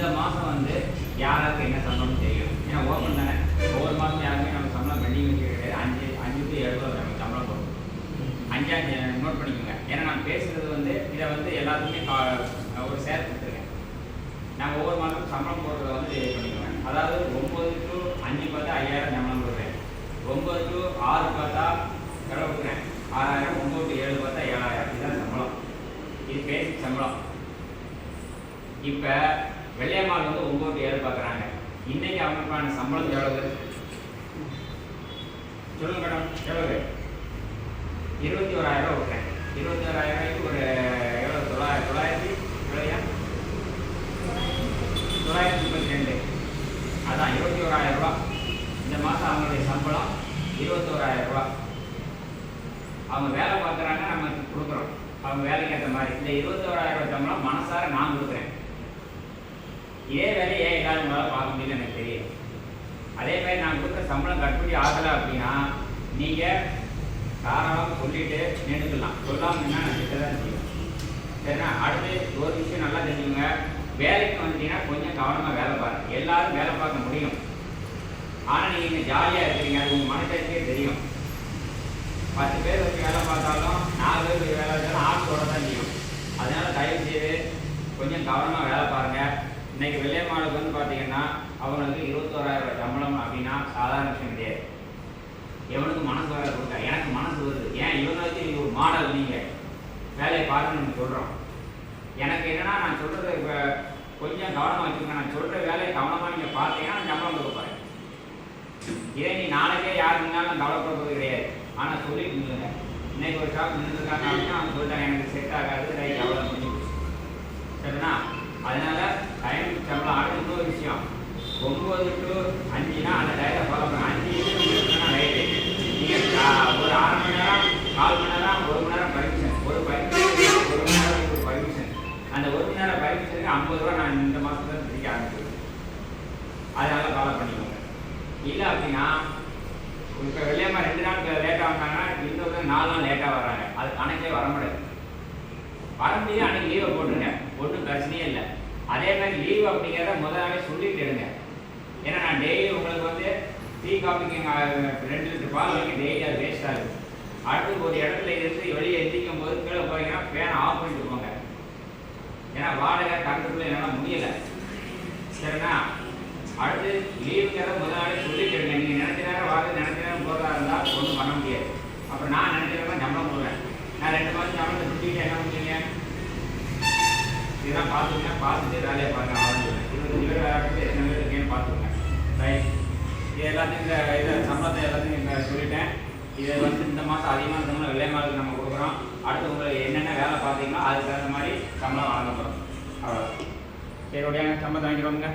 இந்த மாதம் வந்து யாராருக்கு என்ன சம்பளம் தெரியும். ஏன்னா ஓப்பன் தானே, ஒவ்வொரு மாதம் யாருமே நம்ம சம்பளம் பெண்டிங் வச்சு கிடையாது. 5 to 7 ரூபா நம்ம சம்பளம் போடும். 5 நோட் பண்ணிக்கோங்க. ஏன்னா நான் பேசுகிறது வந்து இதை வந்து எல்லாத்துக்குமே ஒரு ஷேர் கொடுத்துருக்கேன். நான் ஒவ்வொரு மாதமும் சம்பளம் போடுறத வந்து பண்ணிக்குவேன். அதாவது 9 to 5 பார்த்தா 5000 சம்பளம் போடுறேன். 9 to 6 பார்த்தா செலவு கொடுக்குறேன் 6000. 9 to 7 பார்த்தா 7000. இதுதான் சம்பளம். இது பேசிக் சம்பளம். இப்போ வெள்ளையம்மாள் வந்து 9 to 7 பார்க்குறாங்க. இன்னைக்கு அவங்களுக்கான சம்பளம் எவ்வளவு சொல்லுங்க மேடம்? எவ்வளவு? 21000 ரூபா கொடுக்குறேன். 21000 ஒரு எவ்வளோ? 932. அதான் 21000 ரூபா. இந்த மாதம் அவங்களுடைய சம்பளம் 21000 ரூபா. அவங்க வேலை பார்க்குறாங்க, நம்ம கொடுக்குறோம். அவங்க வேலைக்கு ஏற்ற மாதிரி இந்த 21000 ரூபா சம்பளம் மனசார நான் கொடுக்குறேன். இதே வேலையை ஏன் எல்லாரும் உங்களால் பார்க்க முடியல எனக்கு தெரியும். அதே மாதிரி நான் கொடுக்குற சம்பளம் கட்டுப்படி ஆகலை அப்படின்னா நீங்கள் தாராளமாக சொல்லிட்டு நின்றுக்கலாம். சொல்லாமன்னா நான் கிட்ட தான் செய்வேன். சரிண்ணா? அடுத்து ஒரு விஷயம் நல்லா தெரிஞ்சுங்க. வேலைக்கு வந்துட்டீங்கன்னா கொஞ்சம் கவனமாக வேலை பாருங்கள். எல்லாரும் வேலை பார்க்க முடியும். ஆனால் நீங்கள் ஜாலியாக இருக்கிறீங்க, அது உங்கள் மனசாட்சியே தெரியும். 10 பேர் வச்சு வேலை பார்த்தாலும் 4 பேர் வச்சு வேலை பார்த்தாலும் ஆட்டோட தான் செய்யும். அதனால் தயவு செய்து கொஞ்சம் கவனமாக வேலை பாருங்கள். இன்றைக்கி வெள்ளையம்மாளுக்கு வந்து பார்த்தீங்கன்னா அவங்களுக்கு 21000 ரூபாய் சம்பளம் அப்படின்னா சாதாரண விஷயம் கிடையாது. எவனுக்கு மனசு வர கொடுத்தா எனக்கு மனசு வருது. ஏன் இவங்க வச்சு ஒரு மாடல் நீங்கள் வேலையை பாருன்னு நம்ம சொல்கிறோம். எனக்கு என்னென்னா நான் சொல்கிறது இப்போ கொஞ்சம் கவனமாக வச்சுக்கோங்க. நான் சொல்கிற வேலையை கவனமாக நீங்கள் பார்த்தீங்கன்னா நான் சம்பளம் கொடுக்க போகிறேன். இதே நீ நாளைக்கே யாருக்குனாலும் நான் கவலைப்பட போகிறது கிடையாது. ஆனால் சொல்லிட்டு இருந்துங்க. இன்னைக்கு ஒரு ஷாப் நின்றுருக்காங்க அப்படின்னா அவங்க சொல்லிட்டாங்க எனக்கு செட் ஆகாது, ரைட் அவ்வளோ முடிஞ்சு சரிண்ணா? அதனால டைம் சம்பளம். அடுத்து இன்னொரு விஷயம், 9 to 5னா அந்த டயத்தை ஃபாலோ பண்ண. 5 ரைட்டு. நீங்கள் ஒரு 1/2 மணி நேரம், 4 மணி நேரம், 1 மணி நேரம் பர்மிஷன். ஒரு பர்மிஷன் 1 மணி நேரம் ஒரு பர்மிஷன். அந்த 1 மணி நேரம் பர்மிஷனுக்கு 50 ரூபா நான் இந்த மாதத்துல பிடிக்க ஆரம்பிச்சிருக்கேன். அதனால ஃபாலோ பண்ணிக்கோங்க. இல்லை அப்படின்னா இப்போ வெள்ளையம்மா 2 நாள் லேட்டாக வந்தாங்கன்னா இன்னொரு 4 நாள் லேட்டாக வர்றாங்க. அது கணக்கே வர முடியாது. வரமுடியும் அன்றைக்கி லீவை போட்டுருங்க, ஒன்றும் பிரச்சனையே இல்லை. அதே மாதிரி லீவு அப்படிங்கிறத முதல் நாளே சொல்லிட்டு எடுங்க. ஏன்னா நான் டெய்லி உங்களுக்கு வந்து டீ காஃபிக்கு 2 லிட்டர் பால் வைக்க டெய்லி அது வேஸ்ட் ஆகுது. அடுத்து ஒரு இடத்துல இருந்து வெளியே எந்திக்கும் போது கீழே போகிறீங்கன்னா ஃபேனை ஆஃப் பண்ணிட்டு போங்க. ஏன்னா வாடகை கரண்ட்டுக்குள்ளே என்னால் முடியலை. சரிண்ணா? அடுத்து லீவுங்கிறத முதல் நாளே சொல்லிட்டு எடுங்க. நீங்கள் நினச்ச நேரம் வாங்க, நினச்ச நேரம் போகிறதா இருந்தால் ஒன்றும் பண்ண முடியாது. அப்புறம் நான் நினச்ச நேரம் சம்பளம் போடுவேன். நான் 2 மாதம் சம்பளத்தை சுற்றிட்டு என்ன பண்ணுவீங்க? இதெல்லாம் பார்த்துங்க. பார்த்துட்டு வேலையை பாருங்க. ஆரம்பிச்சுங்க. 25 பேர் வேலை எத்தனை பேர் இருக்கேன்னு பார்த்துக்கோங்க. ரைட். இது எல்லாத்தையும் இந்த இதை சம்பளத்தை எல்லாத்தையும் இங்கே சொல்லிட்டேன். இதை வந்து இந்த மாதம் அதிகமான சம்பளம் வெள்ளையம்மாளுக்கு நம்ம கொடுக்குறோம். அடுத்து உங்களுக்கு என்னென்ன வேலை பார்த்தீங்களோ அதுக்கு தகுந்த மாதிரி சம்பளம் வழங்க போகிறோம். அவ்வளோ. சரி, உடைய சம்பளத்தை வாங்கிடுவோங்க.